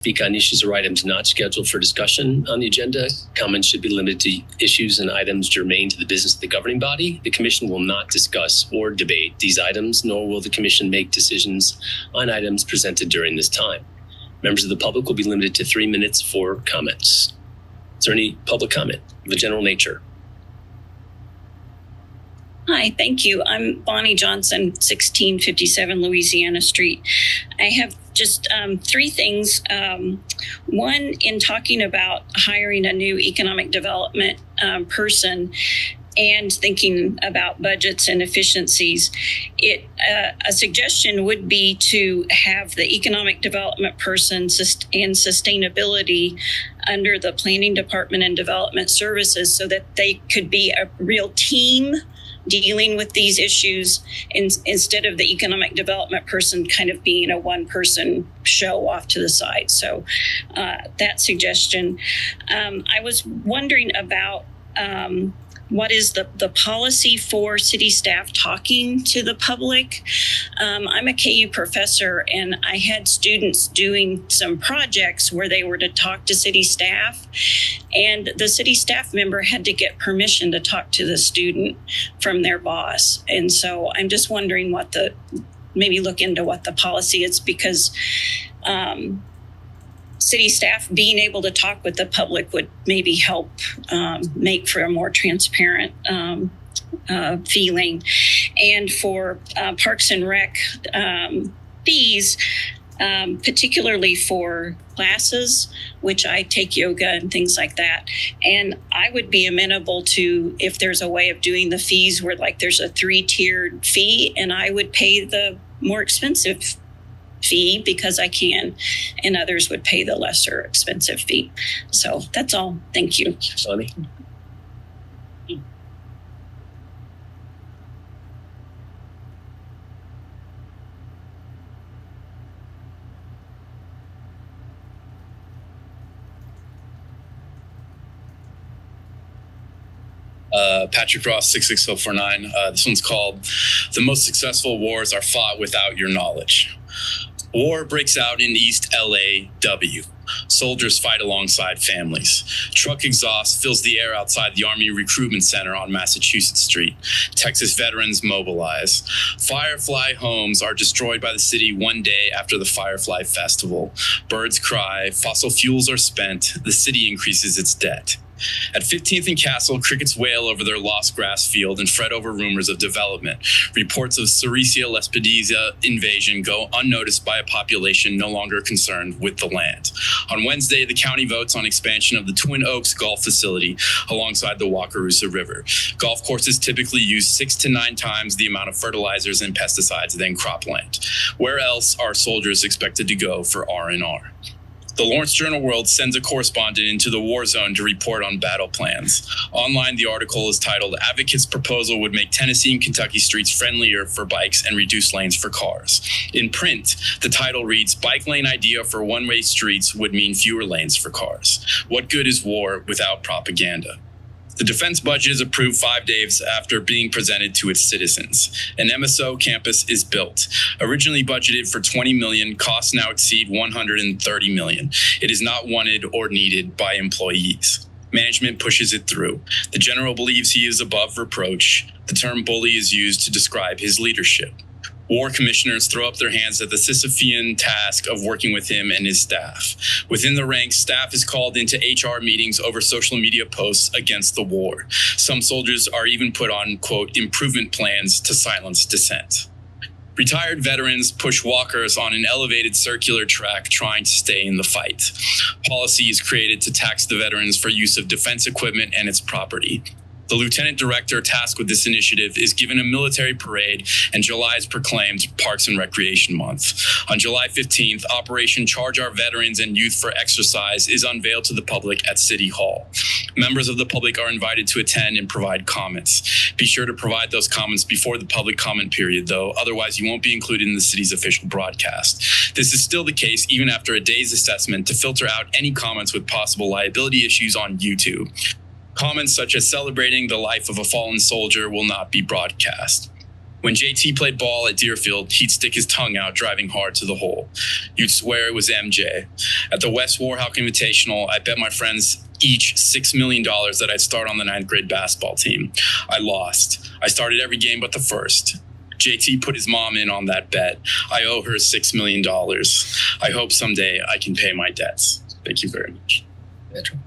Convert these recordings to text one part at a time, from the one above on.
Speak on issues or items not scheduled for discussion on the agenda. Comments should be limited to issues and items germane to the business of the governing body. The Commission will not discuss or debate these items, nor will the Commission make decisions on items presented during this time. Members of the public will be limited to 3 minutes for comments. Is there any public comment of a general nature? Hi, thank you. I'm Bonnie Johnson, 1657 Louisiana Street. I have just 3 things. One, in talking about hiring a new economic development person and thinking about budgets and efficiencies, a suggestion would be to have the economic development person and sustainability under the planning department and development services so that they could be a real team dealing with these issues instead of the economic development person kind of being a one-person show off to the side. So that suggestion. I was wondering about what is the policy for city staff talking to the public? I'm a KU professor, and I had students doing some projects where they were to talk to city staff, and the city staff member had to get permission to talk to the student from their boss. And so I'm just wondering maybe look into what the policy is, because city staff being able to talk with the public would maybe help make for a more transparent feeling. And for Parks and Rec fees, particularly for classes, which I take yoga and things like that. And I would be amenable to if there's a way of doing the fees where like there's a 3-tiered fee, and I would pay the more expensive fee because I can, and others would pay the lesser expensive fee. So that's all. Thank you. Sonny? Patrick Ross, 66049. This one's called "The Most Successful Wars Are Fought Without Your Knowledge." War breaks out in East LAW. Soldiers fight alongside families. Truck exhaust fills the air outside the Army Recruitment Center on Massachusetts Street. Texas veterans mobilize. Firefly homes are destroyed by the city one day after the Firefly Festival. Birds cry. Fossil fuels are spent. The city increases its debt. At 15th and Castle, crickets wail over their lost grass field and fret over rumors of development. Reports of Sericea lespedeza invasion go unnoticed by a population no longer concerned with the land. On Wednesday, the county votes on expansion of the Twin Oaks Golf Facility alongside the Wakarusa River. Golf courses typically use 6 to 9 times the amount of fertilizers and pesticides than cropland. Where else are soldiers expected to go for R&R? The Lawrence Journal World sends a correspondent into the war zone to report on battle plans. Online, the article is titled, "Advocates' Proposal Would Make Tennessee and Kentucky Streets Friendlier for Bikes and Reduce Lanes for Cars." In print, the title reads, "Bike lane idea for one-way streets would mean fewer lanes for cars. What good is war without propaganda?" The defense budget is approved 5 days after being presented to its citizens. An MSO campus is built. Originally budgeted for $20 million, costs now exceed $130 million. It is not wanted or needed by employees. Management pushes it through. The general believes he is above reproach. The term bully is used to describe his leadership. War commissioners throw up their hands at the Sisyphean task of working with him and his staff. Within the ranks, staff is called into HR meetings over social media posts against the war. Some soldiers are even put on, quote, improvement plans to silence dissent. Retired veterans push walkers on an elevated circular track trying to stay in the fight. Policy is created to tax the veterans for use of defense equipment and its property. The lieutenant director tasked with this initiative is given a military parade, and July is proclaimed Parks and Recreation Month. On July 15th, Operation Charge Our Veterans and Youth for Exercise is unveiled to the public at City Hall. Members of the public are invited to attend and provide comments. Be sure to provide those comments before the public comment period, though, otherwise you won't be included in the city's official broadcast. This is still the case even after a day's assessment to filter out any comments with possible liability issues on YouTube. Comments such as celebrating the life of a fallen soldier will not be broadcast. When JT played ball at Deerfield, he'd stick his tongue out driving hard to the hole. You'd swear it was MJ. At the West Warhawk Invitational, I bet my friends each $6 million that I'd start on the 9th grade basketball team. I lost. I started every game but the first. JT put his mom in on that bet. I owe her $6 million. I hope someday I can pay my debts. Thank you very much. Metro.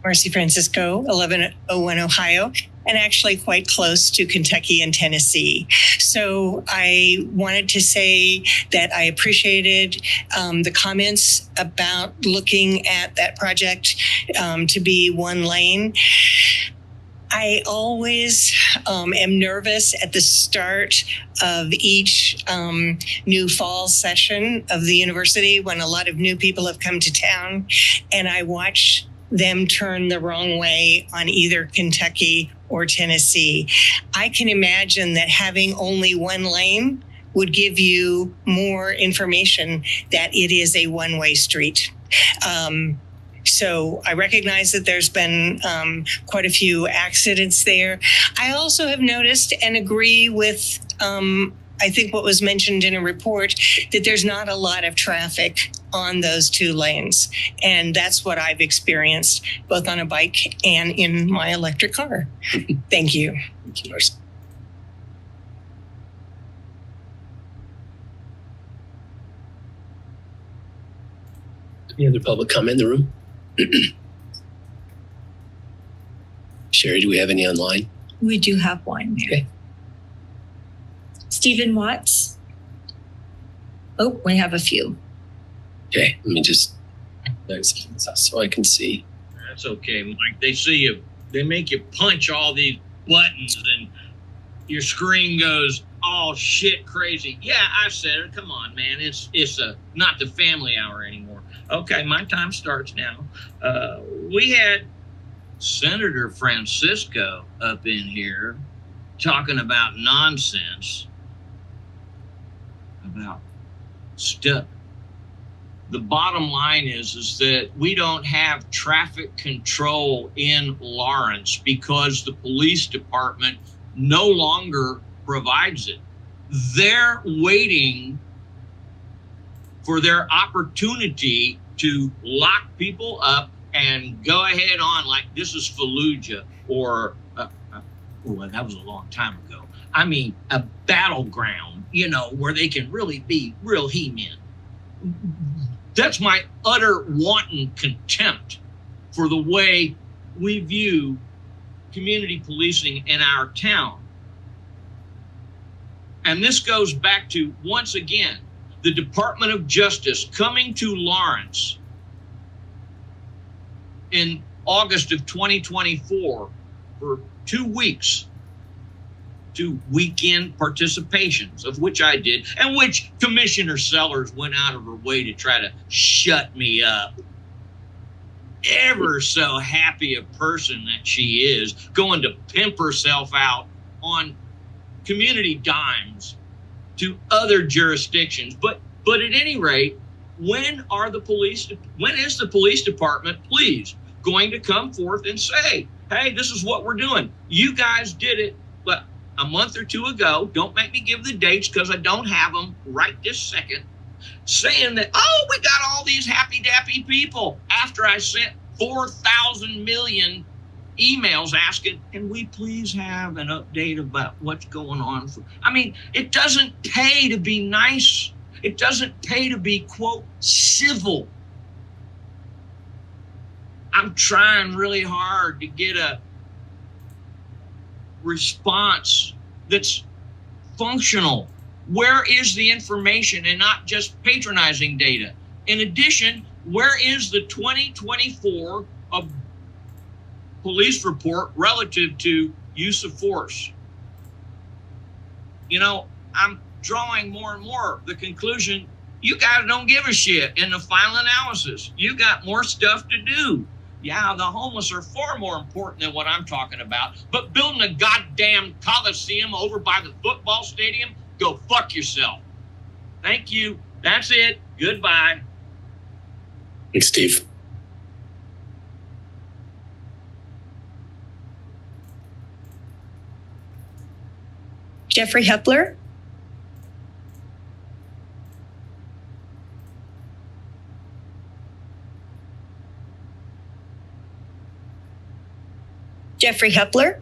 Marcy Francisco, 1101 Ohio, and actually quite close to Kentucky and Tennessee. So I wanted to say that I appreciated the comments about looking at that project to be one lane. I always am nervous at the start of each new fall session of the university when a lot of new people have come to town, and I watch them turn the wrong way on either Kentucky or Tennessee. I can imagine that having only one lane would give you more information that it is a one-way street. So I recognize that there's been quite a few accidents there. I also have noticed and agree with, I think what was mentioned in a report, that there's not a lot of traffic on those two lanes. And that's what I've experienced both on a bike and in my electric car. Thank you. Thank you, Marcy. Any other public comment in the room? Sherry, do we have any online? We do have one. Okay. Stephen Watts. Oh, we have a few. Okay, let me just so I can see. That's okay, Mike. They see you, they make you punch all these buttons and your screen goes all shit crazy. Yeah, I said it. Come on, man. It's not the family hour anymore. Okay, my time starts now. We had Senator Francisco up in here talking about nonsense about stuff. The bottom line is that we don't have traffic control in Lawrence because the police department no longer provides it. They're waiting for their opportunity to lock people up and go ahead on like this is Fallujah or, well, that was a long time ago. I mean, a battleground, you know, where they can really be real he-men. That's my utter wanton contempt for the way we view community policing in our town. And this goes back to, once again, the Department of Justice coming to Lawrence in August of 2024 for 2 weeks to weekend participations, of which I did, and which Commissioner Sellers went out of her way to try to shut me up. Ever so happy a person that she is, going to pimp herself out on community dimes to other jurisdictions. But at any rate, when is the police department, please, going to come forth and say, hey, this is what we're doing. You guys did it, but a month or two ago, don't make me give the dates because I don't have them right this second, saying that, oh, we got all these happy-dappy people after I sent 4,000 million emails asking, can we please have an update about what's going on? I mean, it doesn't pay to be nice. It doesn't pay to be, quote, civil. I'm trying really hard to get a response that's functional. Where is the information and not just patronizing data? In addition, where is the 2024 police report relative to use of force? You know, I'm drawing more and more the conclusion, you guys don't give a shit in the final analysis. You got more stuff to do. Yeah, the homeless are far more important than what I'm talking about. But building a goddamn coliseum over by the football stadium, go fuck yourself. Thank you. That's it. Goodbye. Thanks, Steve. Jeffrey Hepler, Jeffrey Hepler,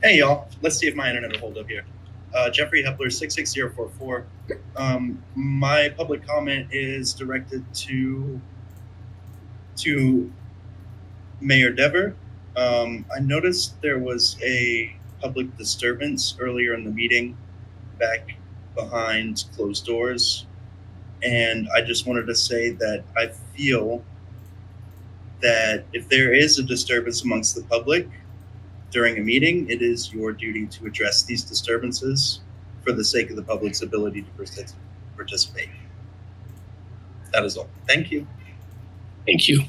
Hey y'all, let's see if my internet will hold up here. Jeffrey Hepler, 66044. My public comment is directed to Mayor Dever. I noticed there was a public disturbance earlier in the meeting back behind closed doors. And I just wanted to say that I feel that if there is a disturbance amongst the public during a meeting, it is your duty to address these disturbances for the sake of the public's ability to participate. That is all. Thank you. Thank you.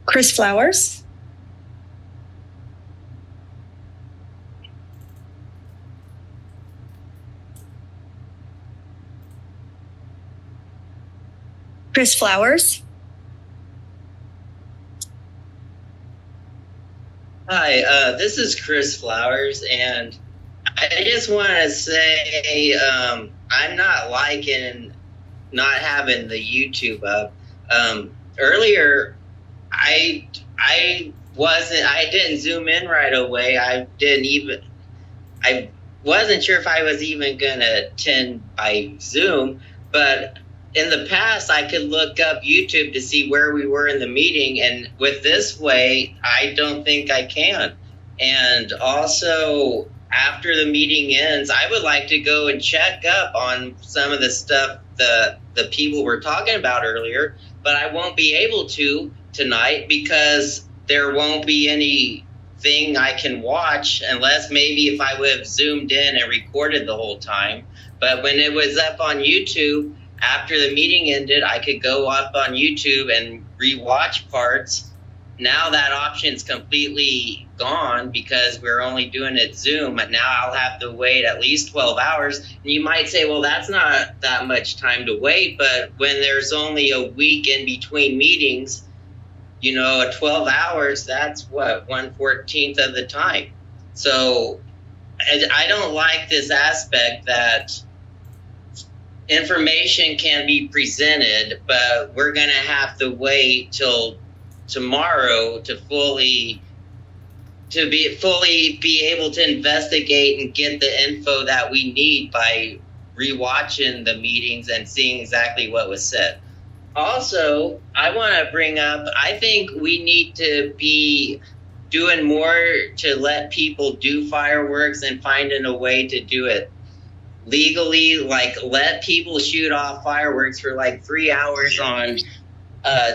Chris Flowers, Chris Flowers, Hi, this is Chris Flowers, and I just want to say I'm not liking not having the YouTube up. Earlier, I didn't zoom in right away. I wasn't sure if I was even gonna attend by Zoom, but in the past, I could look up YouTube to see where we were in the meeting, and with this way, I don't think I can. And also, after the meeting ends, I would like to go and check up on some of the stuff the people were talking about earlier, but I won't be able to tonight because there won't be anything I can watch unless maybe if I would have zoomed in and recorded the whole time. But when it was up on YouTube, after the meeting ended, I could go up on YouTube and rewatch parts. Now that option's completely gone because we're only doing it Zoom, and now I'll have to wait at least 12 hours. And you might say, well, that's not that much time to wait, but when there's only a week in between meetings, 12 hours, that's what, 1/14 of the time. So I don't like this aspect that information can be presented, but we're going to have to wait till tomorrow to fully be able to investigate and get the info that we need by rewatching the meetings and seeing exactly what was said. Also, I want to bring up, I think we need to be doing more to let people do fireworks and finding a way to do it legally, like let people shoot off fireworks for like 3 hours on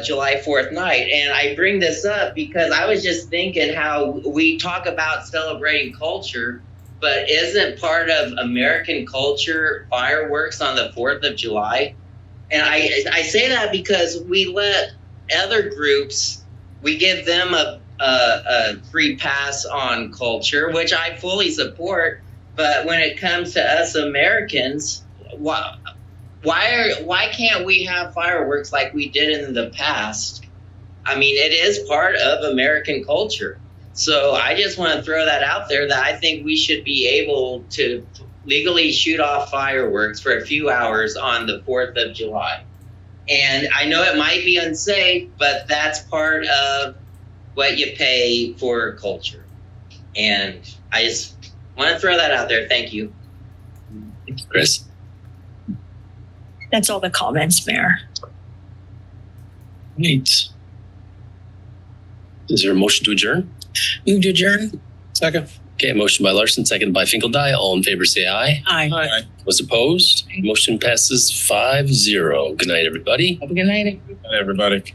July 4th night. And I bring this up because I was just thinking how we talk about celebrating culture, but isn't part of American culture fireworks on the 4th of July? And I say that because we let other groups, we give them a free pass on culture, which I fully support. But when it comes to us Americans, why can't we have fireworks like we did in the past? I mean, it is part of American culture. So I just want to throw that out there that I think we should be able to legally shoot off fireworks for a few hours on the 4th of July. And I know it might be unsafe, but that's part of what you pay for culture. And I just want to throw that out there. Thank you. Chris? that's all the comments, Mayor. Great. Is there a motion to adjourn? Move to adjourn. Second. Okay, motion by Larson, second by Finkeldye. All in favor, say aye. Aye. Was opposed? Motion passes 5-0. Good night, everybody. Have a good night. Everybody.